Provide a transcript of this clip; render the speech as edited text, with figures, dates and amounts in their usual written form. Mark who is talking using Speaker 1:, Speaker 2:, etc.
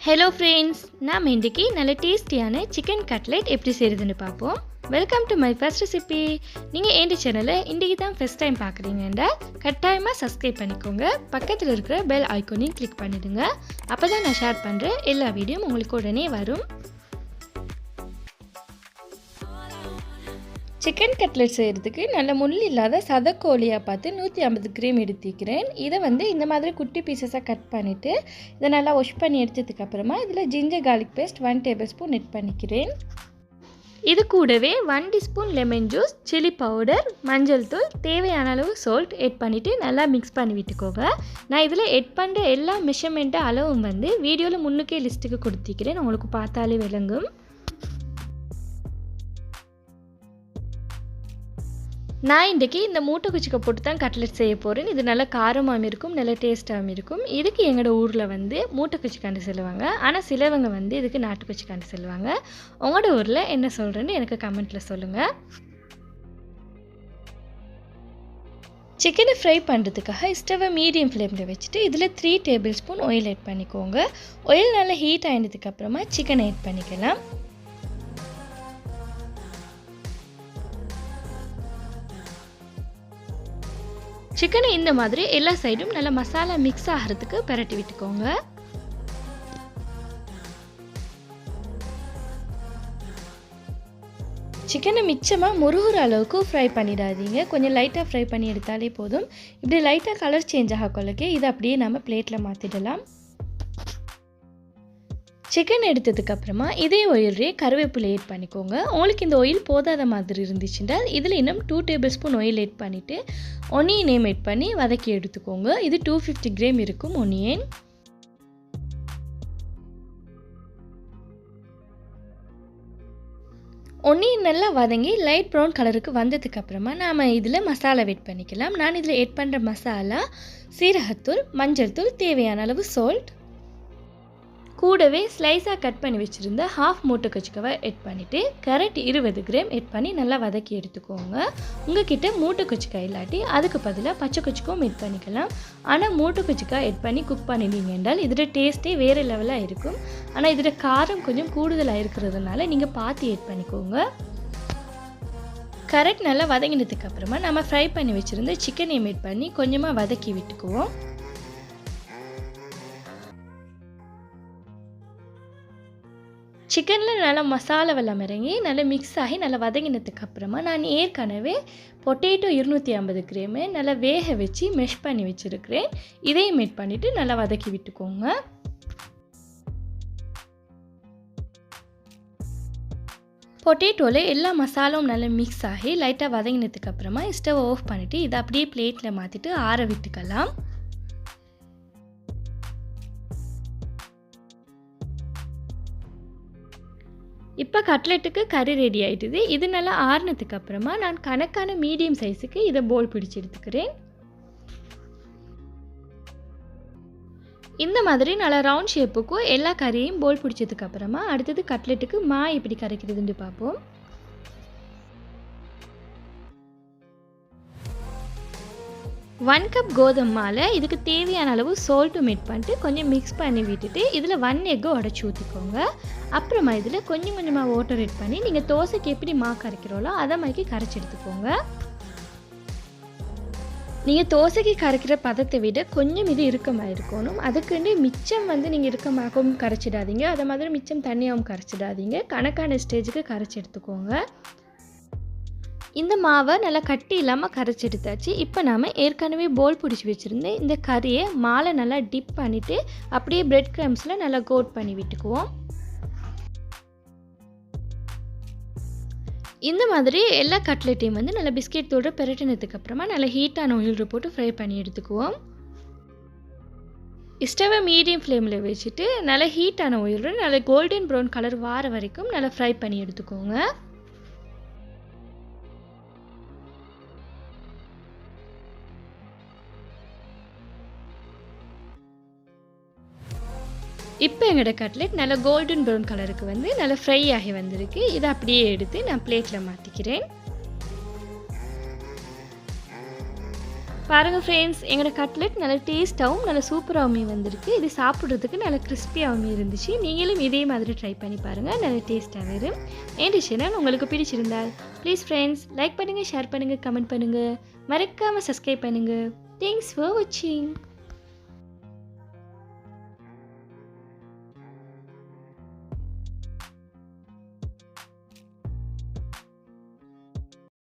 Speaker 1: Hello friends, நாம் இன்றைக்கி நல்ல டேஸ்டியான சிக்கன் கட்லெட் எப்படி செய்கிறதுன்னு பார்ப்போம். Welcome to my first recipe. நீங்கள் என் சேனலை இன்றைக்கி தான் ஃபர்ஸ்ட் டைம் பார்க்குறீங்கன்னா கட்டாயமாக சப்ஸ்கிரைப் பண்ணிக்கோங்க. பக்கத்தில் இருக்கிற பெல் ஐக்கானையும் கிளிக் பண்ணிடுங்க. அப்போ தான் நான் ஷேர் பண்ணுற எல்லா வீடியோவும் உங்களுக்கு உடனே வரும். சிக்கன் கட்லெட் செய்கிறதுக்கு நல்ல முள் இல்லாத சதக்கோழியாக பார்த்து 150 கிராம் எடுத்துக்கிறேன். இதை இந்த மாதிரி குட்டி பீசஸாக கட் பண்ணிவிட்டு இதை நல்லா வாஷ் பண்ணி எடுத்ததுக்கப்புறமா இதில் ginger garlic paste 1 tablespoon add பண்ணிக்கிறேன். இது கூடவே 1 teaspoon lemon juice, chilli powder, மஞ்சள் தூள், தேவையான அளவு சால்ட் ஆட் பண்ணிவிட்டு நல்லா மிக்ஸ் பண்ணி விட்டுக்கோங்க. நான் இதில் ஆட் பண்ணுற எல்லா மெஷர்மெண்ட்டு அளவும் வீடியோவில் முன்னுக்கே லிஸ்ட்டுக்கு கொடுத்துக்கிறேன், உங்களுக்கு பார்த்தாலே விளங்கும். நான் இன்றைக்கி இந்த மூட்டை குச்சிக்கை போட்டு தான் கட்லெட் செய்ய போகிறேன். இது நல்லா காரமாகவும் இருக்கும், நல்ல டேஸ்ட்டாகவும் இருக்கும். இதுக்கு எங்களோட ஊரில் மூட்டை குச்சிக்காண்டு சொல்லுவாங்க, ஆனால் சிலவங்க இதுக்கு நாட்டு குச்சிக்காண்டு சொல்லுவாங்க. உங்களோட ஊரில் என்ன சொல்கிறேன்னு எனக்கு கமெண்ட்டில் சொல்லுங்கள். சிக்கனை ஃப்ரை பண்ணுறதுக்காக ஸ்டவ்வை மீடியம் ஃப்ளேமில் வச்சுட்டு இதில் 3 டேபிள் ஸ்பூன் ஆயில் ஆட் பண்ணிக்கோங்க. ஆயில் நல்லா ஹீட் ஆகினதுக்கப்புறமா சிக்கனை ஆட் பண்ணிக்கலாம். சிக்கனை இந்த மாதிரி எல்லா சைடும் நல்லா மசாலா மிக்ஸ் ஆகிறதுக்கு பரட்டி விட்டுக்கோங்க. சிக்கனை மிச்சமாக முருகுற அளவுக்கு ஃப்ரை பண்ணிடாதீங்க, கொஞ்சம் லைட்டாக ஃப்ரை பண்ணி எடுத்தாலே போதும். இப்படி லைட்டாக கலர் சேஞ்ச் ஆகக்கொள்ளக்கே இதை அப்படியே நம்ம பிளேட்டில் மாற்றிடலாம். சிக்கன் எடுத்ததுக்கப்புறமா இதே ஆயிலே கருவேப்பிலை ஆட் பண்ணிக்கோங்க. உங்களுக்கு இந்த ஆயில் போதாத மாதிரி இருந்துச்சுன்னா இதில் இன்னும் 2 டேபிள் ஸ்பூன் ஆயில் ஆட் பண்ணிவிட்டு ஒனியன் ஆட் பண்ணி வதக்கி எடுத்துக்கோங்க. இது 250 கிராம் இருக்கும் ஒனியன். ஒனியன் நல்லா வதங்கி லைட் ப்ரௌன் கலருக்கு வந்ததுக்கப்புறமா நாம் இதில் மசாலா ஆட் பண்ணிக்கலாம். நான் இதில் ஆட் பண்ணுற மசாலா சீரகத்தூள், மஞ்சள் தூள், தேவையான அளவு சால்ட், கூடவே ஸ்லைஸாக கட் பண்ணி வச்சுருந்த ஹாஃப் மூட்டை கச்சிக்காவை ஆட் பண்ணிவிட்டு கேரட் 20 கிராம் ஆட் பண்ணி நல்லா வதக்கி எடுத்துக்கோங்க. உங்கள்கிட்ட மூட்டை கச்சிக்காய் இல்லாட்டி அதுக்கு பதிலாக பச்சை கச்சிக்காவும் ஆட் பண்ணிக்கலாம். ஆனால் மூட்டை கச்சிக்காய் ஆட் பண்ணி குக் பண்ணிட்டீங்க என்றால் இதோட டேஸ்ட்டே வேறு லெவலாக இருக்கும். ஆனால் இதோட காரம் கொஞ்சம் கூடுதலாக இருக்கிறதுனால நீங்கள் பார்த்து ஆட் பண்ணிக்கோங்க. கேரட் நல்லா வதங்கினதுக்கப்புறமா நம்ம ஃப்ரை பண்ணி வச்சுருந்த சிக்கனை ஆட் பண்ணி கொஞ்சமாக வதக்கி விட்டுக்குவோம். சிக்கனில் நல்லா மசாலாவெல்லாம் இறங்கி நல்லா மிக்ஸ் ஆகி நல்லா வதங்கினதுக்கப்புறமா நான் ஏற்கனவே பொட்டேட்டோ 250 கிராமு நல்லா வேக வச்சு மெஷ் பண்ணி வச்சுருக்கிறேன். இதையும் மேட் பண்ணிவிட்டு நல்லா வதக்கி விட்டுக்கோங்க. பொட்டேட்டோவில் எல்லா மசாலாவும் நல்லா மிக்ஸ் ஆகி லைட்டாக வதங்கினதுக்கப்புறமா ஸ்டவ் ஆஃப் பண்ணிவிட்டு இதை அப்படியே பிளேட்டில் மாற்றிட்டு ஆற விட்டுக்கலாம். இப்போ கட்லெட்டுக்கு கறி ரெடி ஆகிட்டுது. இது நல்லா ஆறுனதுக்கு அப்புறமா நான் கணக்கான மீடியம் சைஸுக்கு இதை போல் பிடிச்சி எடுத்துக்கிறேன். இந்த மாதிரி நல்லா ரவுண்ட் ஷேப்புக்கும் எல்லா கறியையும் போல் பிடிச்சதுக்கு அப்புறமா அடுத்தது கட்லெட்டுக்கு எப்படி கரைக்கிறதுன்னு பார்ப்போம். ஒன் கப் கோதுமை மாலை, இதுக்கு தேவையான அளவு சால்ட்டும் ஆட் பண்ணிட்டு கொஞ்சம் மிக்ஸ் பண்ணி விட்டுட்டு இதில் 1 எக்கு உடச்சி ஊற்றிக்கோங்க. அப்புறமா இதில் கொஞ்சம் கொஞ்சமாக வாட்டர் ஆட் பண்ணி நீங்கள் தோசைக்கு எப்படி கரைக்கிறோளோ அதை மாதிரி கரைச்சி எடுத்துக்கோங்க. நீங்கள் தோசைக்கு கரைக்கிற பதத்தை விட கொஞ்சம் இது இறுக்கமாக இருக்கணும். அதுக்குன்னு மிச்சம் நீங்கள் இறுக்கமாகவும் கரைச்சிடாதீங்க, அதை மாதிரி மிச்சம் தண்ணியாகவும் கரைச்சிடாதீங்க. கணக்கான ஸ்டேஜுக்கு கரைச்சி எடுத்துக்கோங்க. இந்த மாவை நல்லா கட்டி இல்லாமல் கரைச்சி எடுத்தாச்சு. இப்போ நாம் ஏற்கனவே போல் பிடிச்சி வச்சுருந்தேன் இந்த கறியை மாலை நல்லா டிப் பண்ணிவிட்டு அப்படியே பிரெட் க்ரம்ஸில் நல்லா கோட் பண்ணி விட்டுக்குவோம். இந்த மாதிரி எல்லா கட்லெட்டையும் நல்லா பிஸ்கெட் தோட பெரட்டினதுக்கப்புறமா நல்லா ஹீட்டான ஆயில் போட்டு ஃப்ரை பண்ணி எடுத்துக்குவோம். ஸ்டவ்வை மீடியம் ஃப்ளேமில் வச்சுட்டு நல்லா ஹீட்டான ஆயில் நல்லா கோல்டன் ப்ரௌன் கலர் வார வரைக்கும் நல்லா ஃப்ரை பண்ணி எடுத்துக்கோங்க. இப்போ எங்களோட கட்லெட் நல்லா கோல்டன் ப்ரௌன் கலருக்கு நல்லா ஃப்ரை ஆகி வந்திருக்கு. இதை அப்படியே எடுத்து நான் பிளேட்டில் மாற்றிக்கிறேன். பாருங்கள் ஃப்ரெண்ட்ஸ், எங்களோட கட்லெட் நல்ல டேஸ்ட்டாகவும் நல்ல சூப்பராகவும் வந்திருக்கு. இது சாப்பிட்றதுக்கு நல்ல கிறிஸ்பியாகவும் இருந்துச்சு. நீங்களும் இதே மாதிரி ட்ரை பண்ணி பாருங்கள், நல்ல டேஸ்ட்டாக வரும். என் சேனல் உங்களுக்கு பிடிச்சிருந்தால் ப்ளீஸ் ஃப்ரெண்ட்ஸ் லைக் பண்ணுங்கள், ஷேர் பண்ணுங்கள், கமெண்ட் பண்ணுங்கள், மறக்காமல் சப்ஸ்கிரைப் பண்ணுங்கள். தேங்க்ஸ் ஃபார் வாட்சிங்.